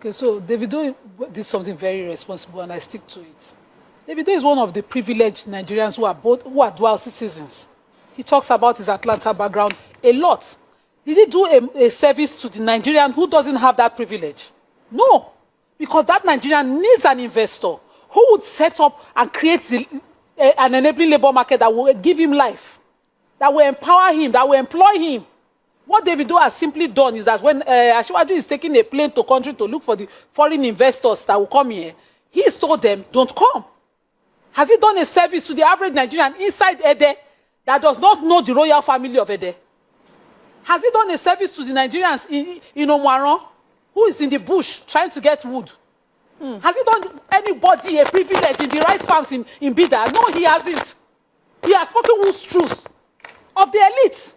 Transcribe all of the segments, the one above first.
Okay, so Davido did something very responsible, and I stick to it. Davido is one of the privileged Nigerians who are dual citizens. He talks about his Atlanta background a lot. Did he do a service to the Nigerian who doesn't have that privilege? No, because that Nigerian needs an investor who would set up and create an enabling labor market that will give him life, that will empower him, that will employ him. What Davido has simply done is that when Asiwaju is taking a plane to country to look for the foreign investors that will come here, he has told them, don't come. Has he done a service to the average Nigerian inside Ede that does not know the royal family of Ede? Has he done a service to the Nigerians in Omwaron, who is in the bush trying to get wood? Has he done anybody a privilege in the rice farms in Bida? No, he hasn't. He has spoken whose truth? Of the elites.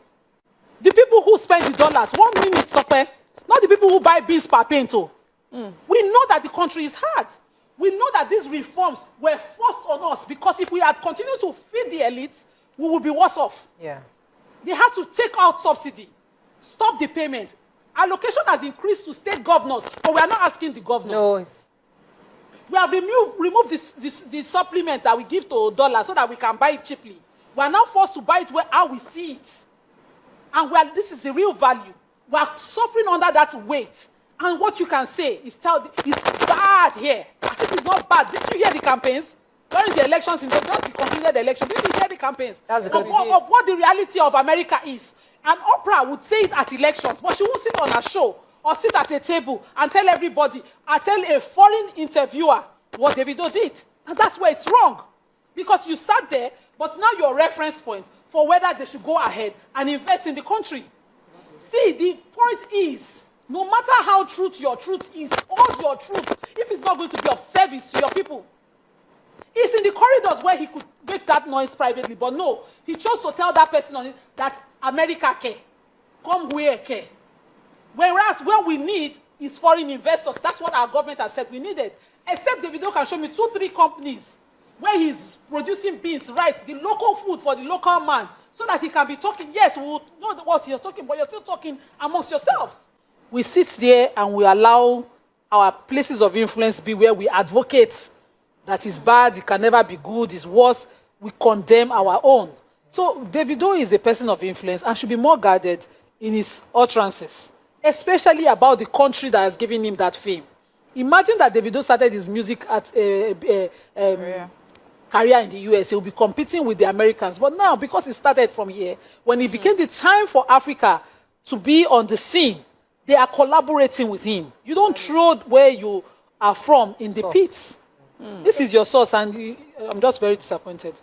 The people who spend the dollars, 1 minute, Sope, not the people who buy beans per pinto. We know that the country is hard. We know that these reforms were forced on us because if we had continued to feed the elites, we would be worse off. Yeah. They had to take out subsidy, stop the payment. Allocation has increased to state governors, but we are not asking the governors. No. We have removed the supplement that we give to dollars so that we can buy it cheaply. We are now forced to buy it how we see it. And this is the real value. We are suffering under that weight. And what you can say is bad here. As if it's not bad. Didn't you hear the campaigns? During the elections, just the completed election, didn't you hear the campaigns? That's of what the reality of America is. And Oprah would say it at elections, but she won't sit on a show or sit at a table and tell everybody, and tell a foreign interviewer what Davido did. And that's where it's wrong. Because you sat there, but now your reference point for whether they should go ahead and invest in the country. See, the point is, no matter how true your truth is, all your truth, if it's not going to be of service to your people, it's in the corridors where he could make that noise privately, but no, he chose to tell that person on it that America care, come where care. Whereas what we need is foreign investors. That's what our government has said we needed. Except Davido can show me 2-3 companies where he's producing beans, rice, the local food for the local man, so that he can be talking. Yes, we will know what you're talking, but you're still talking amongst yourselves. We sit there and we allow our places of influence be where we advocate that is bad, it can never be good, it's worse. We condemn our own. So Davido is a person of influence and should be more guarded in his utterances, especially about the country that has given him that fame. Imagine that Davido started his music at career in the US. He'll be competing with the Americans. But now, because he started from here, when it became the time for Africa to be on the scene, they are collaborating with him. You don't throw where you are from in the pits. This is your source, and I'm just very disappointed.